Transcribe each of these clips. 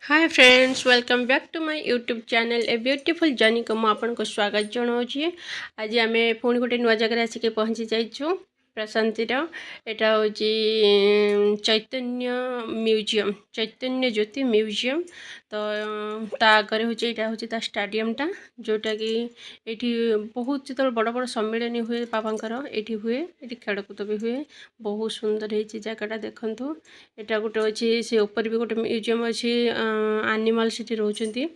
Hi friends welcome back to my YouTube channel a beautiful journey को आपको स्वागत जनाऊँगी। आज आम पुणी गोटे नुआ जगह आसिक पहुँची जाइछू प्रशांतिर। यहाँ हूँ चैतन्य म्यूजियम, चैतन्य ज्योति म्यूजियम। तो ता आगे हूँ यहाँ हूँ स्टाडियमटा जोटा कि ये बहुत जो बड़ बड़ सम्मिलन हुए बाबांकर ये हुए, ये खेलकूद भी हुए। बहुत सुंदर है जगटा देखु। यहाँ गोटे अच्छी से ऊपर भी गोटे म्यूजियम अच्छी एनिमल से रोचती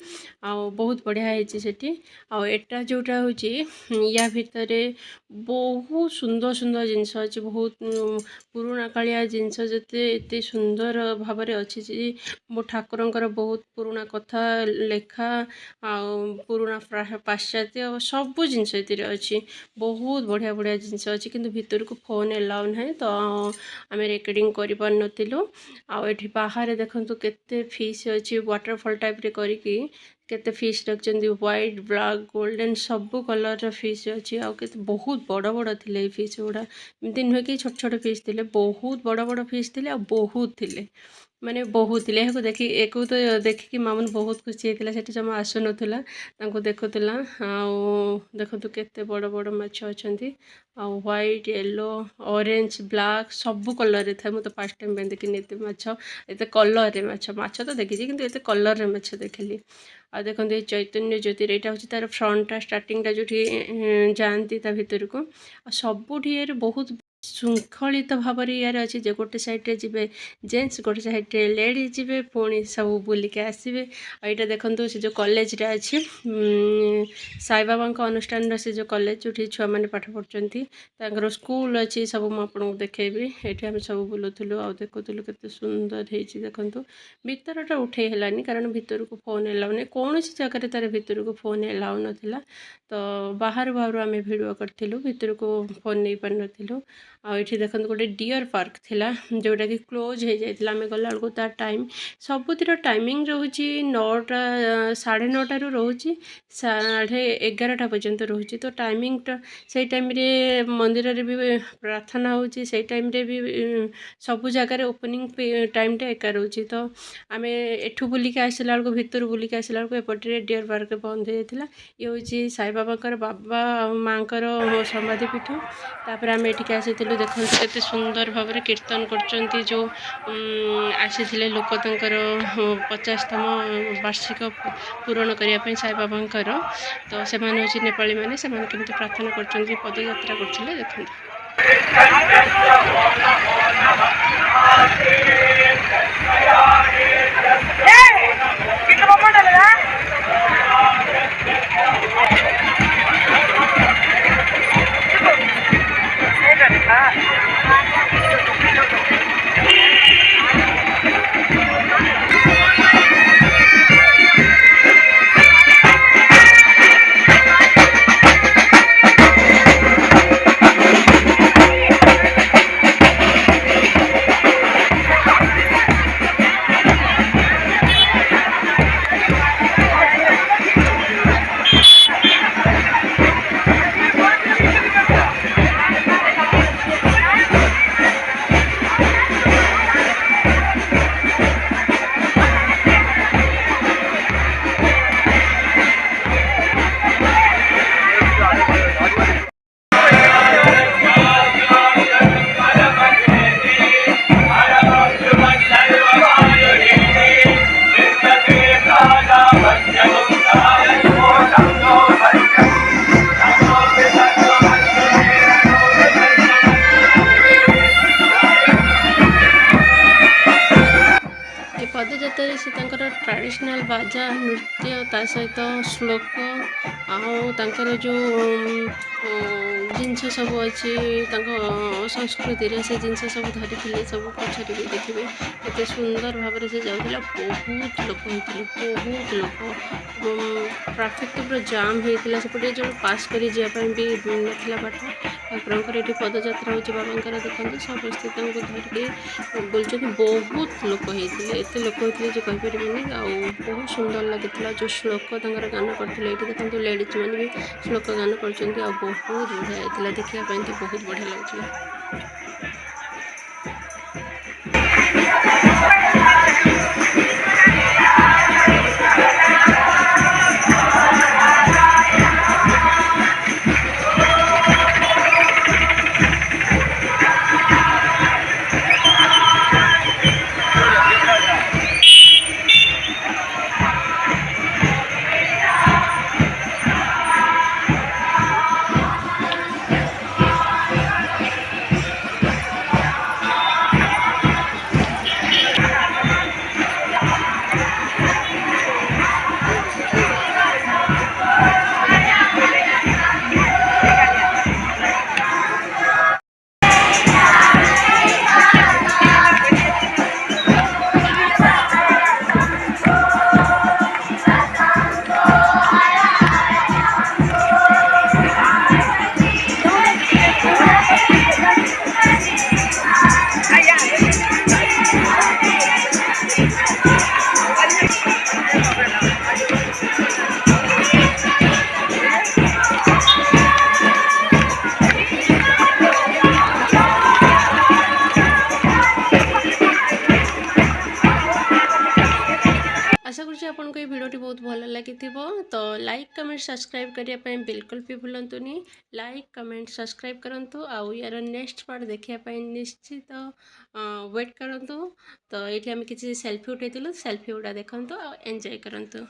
बहुत बढ़िया है। आटा जोटा हूँ या भितर बहुत सुंदर सुंदर जिनस अच्छी, बहुत पुराणा कालिया जिनस जिते एत सुंदर भाव अच्छी। मो ठाकुरंकर बहुत पुराणा कथा लेखा पुराणा पाश्चात्य सबू जिनस अच्छी। बहुत बढ़िया बढ़िया जिनस अच्छी किंतु भितर को फोन एलाउ ना तो आम रेकर्डिंग कर पार नथिलु। आठी बाहर देखु केते फिश अच्छी वाटरफॉल टाइप रे करिकी केते फिश रखछन व्हाइट ब्लैक गोल्डन सबू कलर फिश अच्छी। बहुत बड़ बड़ थे फिश गुड़ा, एमती नुहे कि छोट छोट फिश थे, बहुत बड़ बड़ फिश थे बहुत थे माने बहुत थे। एक देखी एक तो देखिकी मामून बहुत खुशी होता है, जमा आसु नाला देखुला। देखु केते बड़ बड़ माछ अच्छा, व्हाइट येलो ऑरेंज ब्लैक सबू कलर था। मुझे फर्स्ट टाइम देखनी एत माछ, एत कलर माछ तो देखी कि एत कलर माछ देखली। आ देखो ये चैतन्य ज्योति यहाँ हूँ तार फ्रंटा स्टार्टिंगटा जो जाती भितर को सबुठी बहुत श्रृंखलित भाव यार अच्छी। जो गोटे सैड्रे जी जेन्ट्स गोटे सैड्रे लेडीज जी पुणी सब बुलिक आसवे। यहाँ देखो से जो कॉलेजटा अच्छी साई बाबा अनुष्ठान से जो कॉलेज जो छुआ मैंने पाठ पढ़ुं स्कूल अच्छी सब मुझे देखेबी। ये आम सब बुलूलु आ देखुलु के सुंदर है। देखो भितरटा उठे है कारण भितर को फोन एलाउ नहीं, कौन सी जगह तार भितर को फोन एलाउ नाला। तो बाहर बाहर आम भिडियो करूँ, भितर को फोन नहीं पार नुँ। आठी देखो गोटे डियर पार्क थिला जोटा कि क्लोज हो जाता। आम गला बेलू तार टाइम सबुतिर टाइमिंग रोचे 9टा 9:30 रोचे 11:30 पर्यंत रोचे। तो टाइमिंगटा से टाइम रे मंदिर रे भी प्रार्थना होची, से टाइम रे भी सबू जगार ओपनिंग टाइमटा एका रोचे। तो आम एठू बुलिक आसला बेलू भितर बुलिक आसला बेलू एपटे डियर पार्क बंद हो जाता। ये हूँ साई बाबा बाबा माँ समाधि पीठ। तापर आम एटिक आसी देखते केते सुंदर भाव में कीर्तन कर जो आसी लोक 50तम वार्षिक पूरण करने साई बाबा। तो से नेपाली मैंने से केमती प्रार्थना कर पदयात्रा करते देखते। पदयात्रा से ट्रेडिशनल बाजा नृत्य ता सहित श्लोक आर जो जिनस सब अच्छी संस्कृति से जिनस सब धरी सब पछरे भी देखिए केते सुंदर भाव से जाऊला। बहुत लोक होते, बहुत लोक ट्राफिक तो पूरा जाम होता सेपटे जो पास कर जावाई भी नाला बाट। ठाकुर ये पदयात्रा हो बाबा देखते समस्ते धरिकी बोलते बहुत लोक होते, एत लोक होते जो कहीपर बहुत सुंदर लगी। जो श्लोक गान करते ये देखते लेडीज मैंने भी श्लोक गान कर बहुत बढ़िया होता देखापी। तो बहुत बढ़िया लगुला। आपको ये वीडियोटी बहुत भल लगी तो लाइक कमेंट सब्सक्राइब करने बिल्कुल भी भूलुनी। लाइक कमेंट सब्सक्राइब करूँ आउ यार नेक्स्ट पार्ट देखापी निश्चित वेट करूँ। तो ये आम किसी सेल्फी उठेलु सेल्फी गुड़ा देखु एंजॉय करूँ।